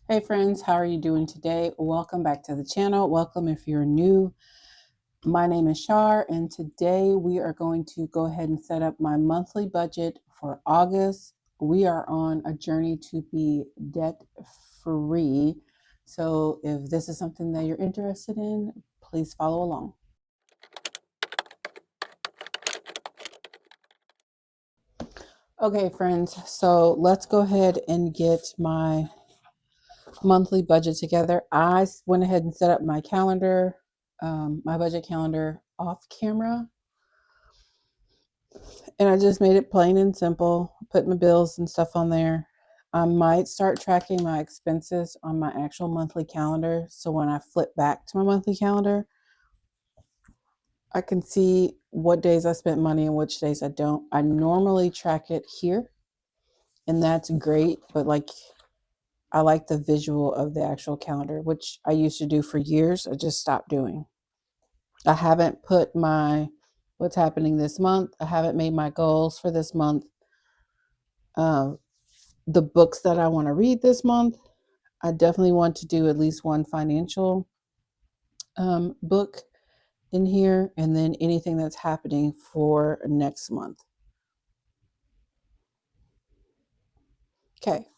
Hey friends, how are you doing today? Welcome back to the channel. Welcome if you're new. My name is Char, and today we are going to go ahead and set up my monthly budget for August. We are on a journey to be debt free. So if this is something that you're interested in, please follow along. Okay, friends, so let's go ahead and get my monthly budget together. I went ahead and set up my calendar, my budget calendar off camera, and I just made it plain and simple, put my bills and stuff on there. I might start tracking my expenses on my actual monthly calendar. So when I flip back to my monthly calendar, I can see what days I spent money and which days I don't. I normally track it here, and that's great. But I like the visual of the actual calendar, which I used to do for years. I just stopped doing. I haven't put my what's happening this month. I haven't made my goals for this month. Um, the books that I want to read this month, I definitely want to do at least one financial book in here, and then anything that's happening for next month. Okay,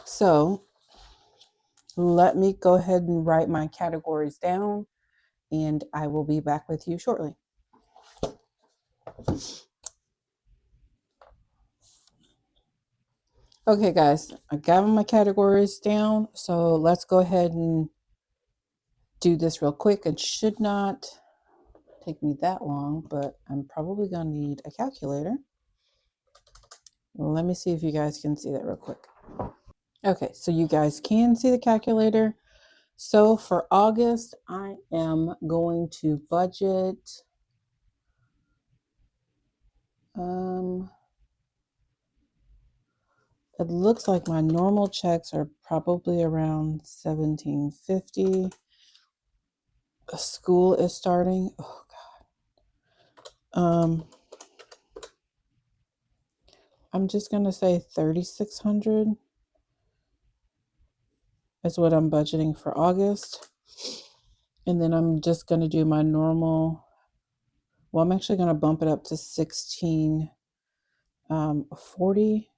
so let me go ahead and write my categories down, and I will be back with you shortly. Okay, guys, I got my categories down, so let's go ahead and do this real quick. It should not take me that long, but I'm probably going to need a calculator. Let me see if you guys can see that real quick. Okay, so you guys can see the calculator. So for August, I am going to budget it looks like my normal checks are probably around $17.50. School is starting. Oh god. I'm just gonna say 3,600 is what I'm budgeting for August. And then I'm just gonna do my normal. Well, I'm actually gonna bump it up to 1640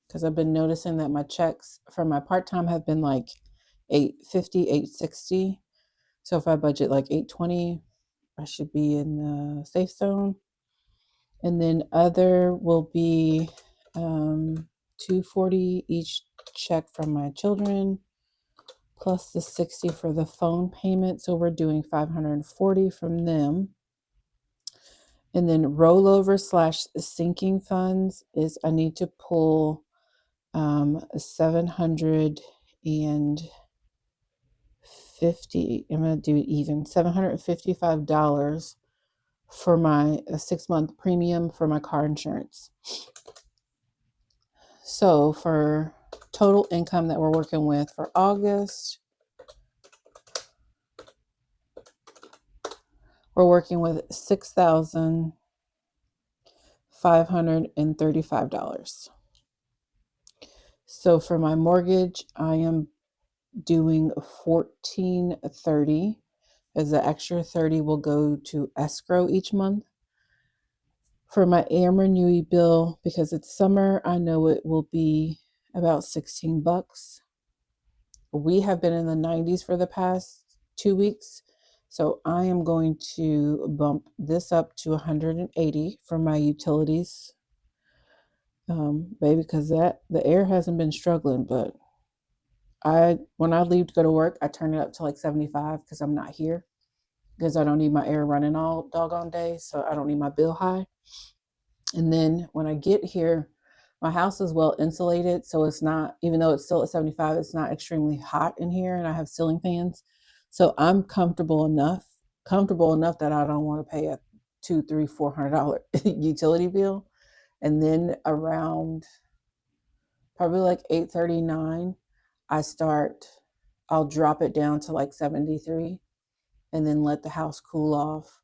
because I've been noticing that my checks for my part-time have been like 850, 860. So if I budget like 820, I should be in the safe zone. And then other will be 240 each check from my children, plus the 60 for the phone payment. So we're doing 540 from them. And then rollover / sinking funds is I need to pull 750. I'm going to do even $755 for my 6-month premium for my car insurance. So for total income that we're working with for August, we're working with $6,535. So for my mortgage, I am doing $1,430, as the extra 30 will go to escrow each month. For my Amrenui bill, because it's summer, I know it will be about $16. We have been in the 90s for the past 2 weeks, so I am going to bump this up to 180 for my utilities, baby, because the air hasn't been struggling. But when I leave to go to work, I turn it up to like 75 because I'm not here, because I don't need my air running all doggone day, so I don't need my bill high. And then when I get here, my house is well insulated, so it's not, even though it's still at 75, it's not extremely hot in here, and I have ceiling fans. So I'm comfortable enough that I don't want to pay a $200, $300, $400 utility bill. And then around probably like 8:39, I'll drop it down to like 73, and then let the house cool off.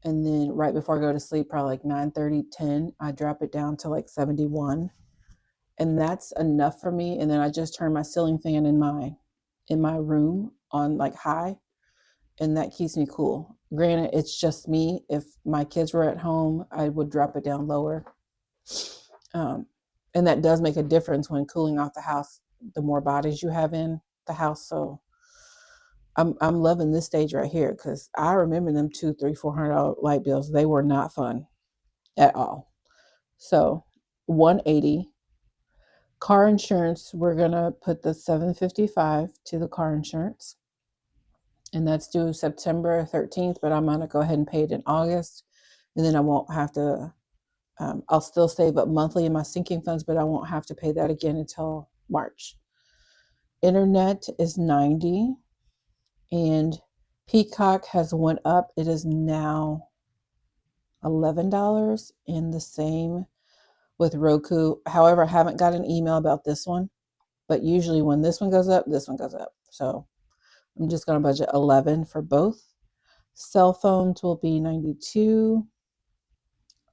And then right before I go to sleep, probably like 9:30, 10, I drop it down to like 71. and that's enough for me. And then I just turn my ceiling fan in my room on like high, and that keeps me cool. Granted, it's just me. If my kids were at home, I would drop it down lower. Um, and that does make a difference when cooling off the house, the more bodies you have in the house. So I'm loving this stage right here, because I remember them $200, $300, $400 light bills. They were not fun at all. So 180. Car insurance, we're gonna put the 755 to the car insurance, and that's due September 13th. But I'm gonna go ahead and pay it in August, and then I won't have to. I'll still save up monthly in my sinking funds, but I won't have to pay that again until March. Internet is 90, and Peacock has went up. It is now $11, and the same with Roku. However, I haven't got an email about this one, but usually when this one goes up, this one goes up. So I'm just going to budget 11 for both. Cell phones will be 92.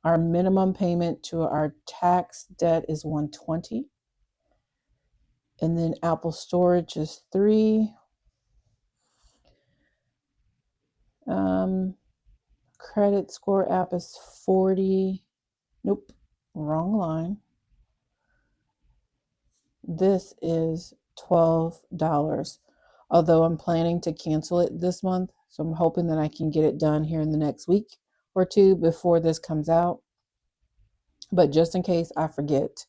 Our minimum payment to our tax debt is 120. And then Apple storage is 3. Credit score app is 40. Nope, wrong line. This is $12. Although I'm planning to cancel it this month, so I'm hoping that I can get it done here in the next week or two before this comes out. But just in case I forget,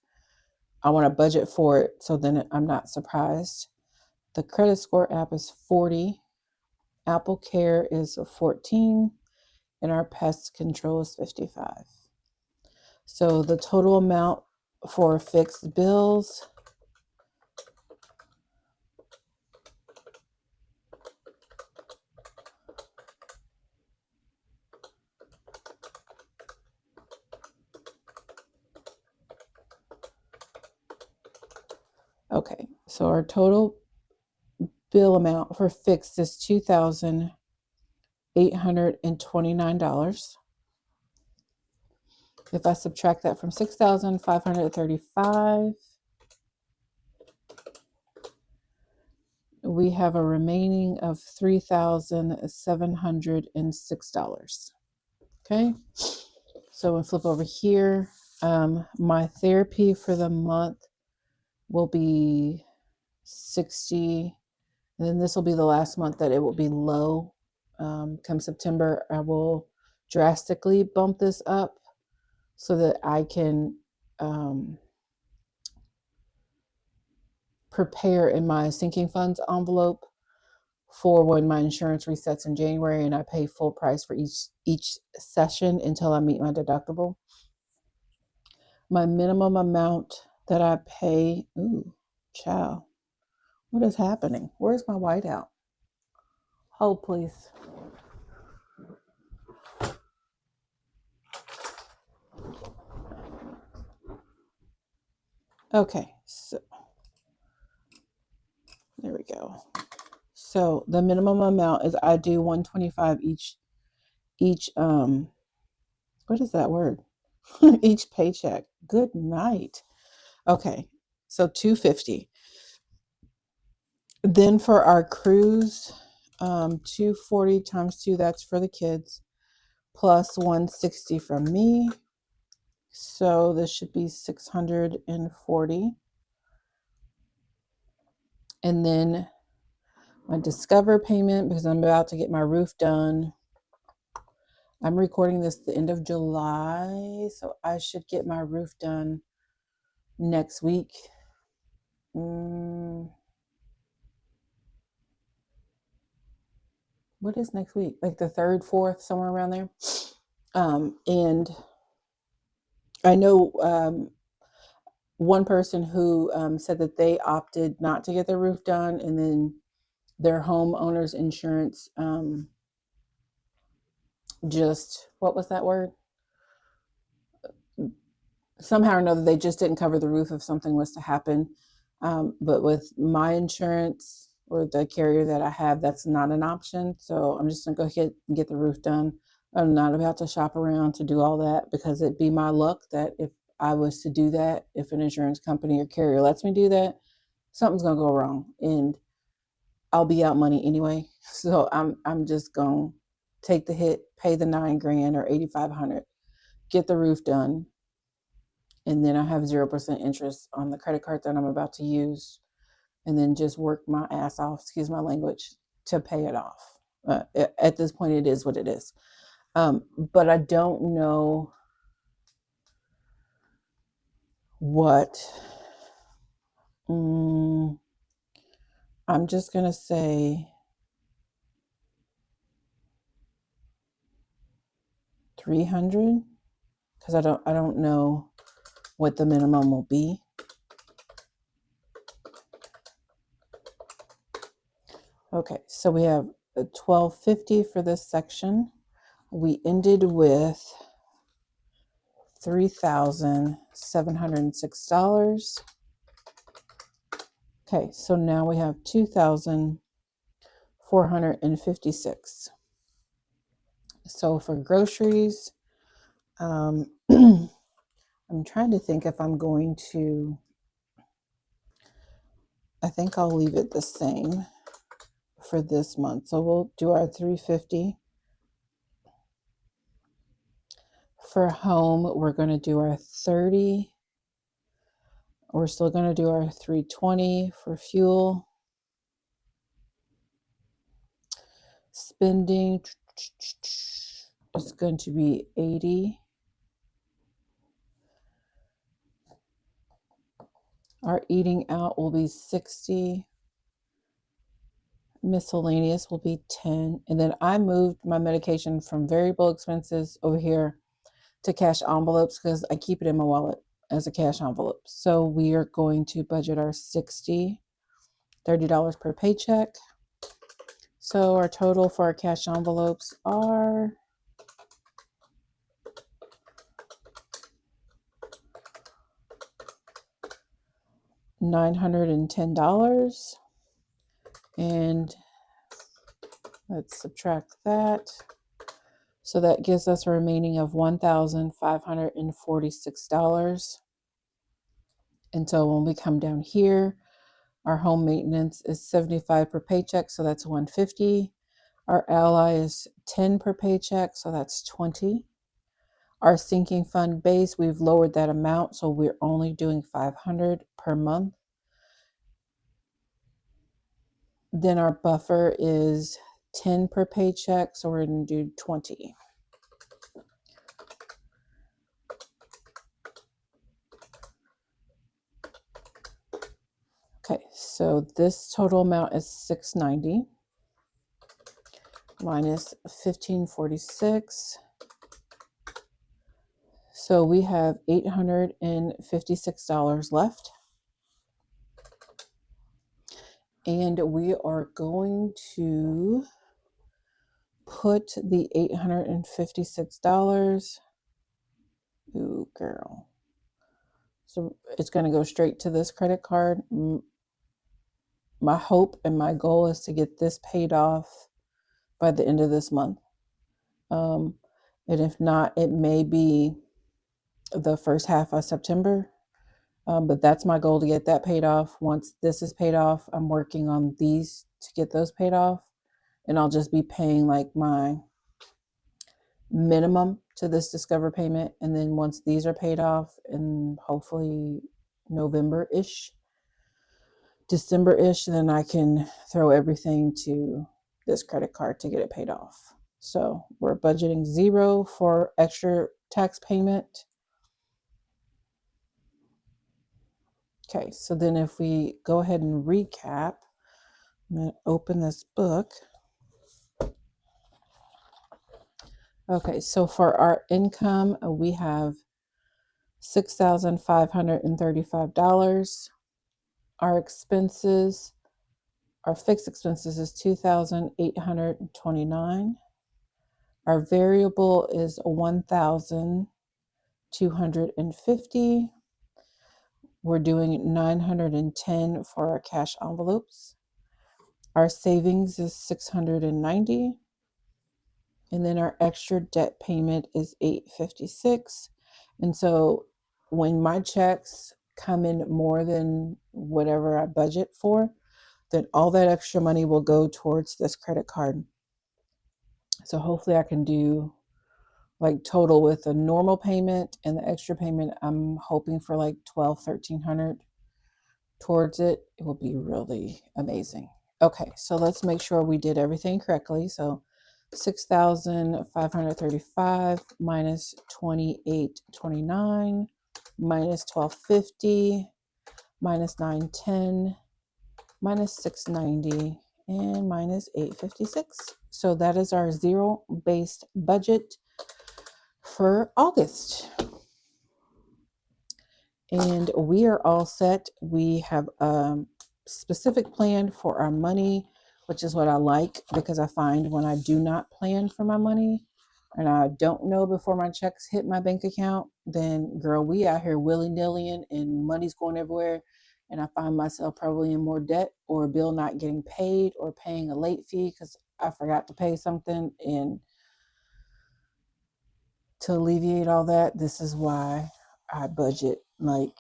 I want to budget for it so then I'm not surprised. The credit score app is 40. Apple Care is 14. And our pest control is 55. So the total amount for fixed bills, okay, so our total bill amount for fixed is $2,829. If I subtract that from 6,535, we have a remaining of $3,706. Okay, so we'll flip over here. My therapy for the month will be 60, and then this will be the last month that it will be low. Come September, I will drastically bump this up so that I can prepare in my sinking funds envelope for when my insurance resets in January and I pay full price for each session until I meet my deductible. My minimum amount that I pay, ooh, child, what is happening? Where's my whiteout? Hold, please. Okay, so there we go. So the minimum amount is I do 125 each what is that word? Each paycheck. Good night. Okay. So 250. Then for our cruise, 240 times 2, that's for the kids, plus 160 from me. So this should be 640. And then my Discover payment, because I'm about to get my roof done. I'm recording this the end of July, so I should get my roof done next week. What is next week? Like the 3rd, 4th, somewhere around there. And I know one person who said that they opted not to get their roof done, and then their homeowner's insurance just, what was that word? Somehow or another, they just didn't cover the roof if something was to happen. But with my insurance or the carrier that I have, that's not an option. So I'm just going to go ahead and get the roof done. I'm not about to shop around to do all that, because it'd be my luck that if I was to do that, if an insurance company or carrier lets me do that, something's gonna go wrong and I'll be out money anyway. So I'm just gonna take the hit, pay the $9,000 or $8,500, get the roof done, and then I have 0% interest on the credit card that I'm about to use, and then just work my ass off, excuse my language, to pay it off. At this point, it is what it is. But I don't know what. I'm just gonna say 300, because I don't know what the minimum will be. Okay, so we have a $1,250 for this section. We ended with $3,706. Okay, so now we have $2,456. So for groceries, I'm trying to think if I'm going to, I think I'll leave it the same for this month. So we'll do our $350. For home, we're going to do our $30. We're still going to do our $320 for fuel. Spending is going to be $80. Our eating out will be $60. Miscellaneous will be $10. And then I moved my medication from variable expenses over here to cash envelopes because I keep it in my wallet as a cash envelope. So we are going to budget our $60, $30 per paycheck. So our total for our cash envelopes are $910. And let's subtract that. So that gives us a remaining of $1,546. And so when we come down here, our home maintenance is $75 per paycheck, so that's $150. Our ally is $10 per paycheck, so that's $20. Our sinking fund base, we've lowered that amount, so we're only doing $500 per month. Then our buffer is $10 per paycheck, so we're going to do $20. Okay, so this total amount is $690 minus $1,546. So we have $856 left. And we are going to put the $856. Ooh, girl. So it's going to go straight to this credit card. My hope and my goal is to get this paid off by the end of this month. And if not, it may be the first half of September. But that's my goal, to get that paid off. Once this is paid off, I'm working on these to get those paid off. And I'll just be paying like my minimum to this Discover payment. And then once these are paid off, and hopefully November-ish, December-ish, then I can throw everything to this credit card to get it paid off. So we're budgeting $0 for extra tax payment. Okay, so then if we go ahead and recap, I'm going to open this book. Okay, so for our income, we have $6,535. Our expenses, our fixed expenses is $2,829. Our variable is $1,250. We're doing $910 for our cash envelopes. Our savings is $690. And then our extra debt payment is $856. And so when my checks come in more than whatever I budget for, then all that extra money will go towards this credit card. So hopefully I can do like total with a normal payment and the extra payment. I'm hoping for like 1,200-1,300 towards it. It will be really amazing. Okay, so let's make sure we did everything correctly. So 6,535 minus 2,829 minus 1,250 minus 910 minus 690 and minus 856. So that is our zero-based budget for August. And we are all set. We have a specific plan for our money, which is what I like, because I find when I do not plan for my money and I don't know before my checks hit my bank account, then girl, we out here willy-nilly and money's going everywhere. And I find myself probably in more debt or a bill not getting paid or paying a late fee because I forgot to pay something. And to alleviate all that, this is why I budget. Like,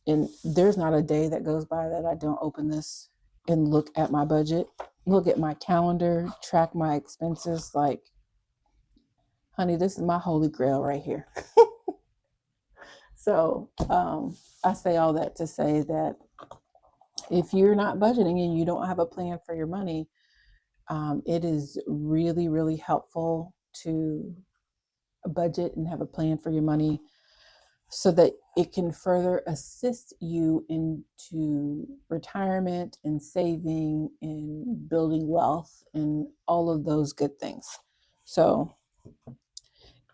and there's not a day that goes by that I don't open this and look at my budget, look at my calendar, track my expenses. Like, honey, this is my holy grail right here. So I say all that to say that if you're not budgeting and you don't have a plan for your money, it is really, really helpful to budget and have a plan for your money so that it can further assist you into retirement and saving and building wealth and all of those good things. So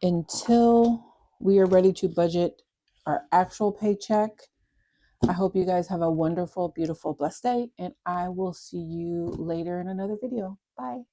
until we are ready to budget our actual paycheck, I hope you guys have a wonderful, beautiful, blessed day, and I will see you later in another video. Bye.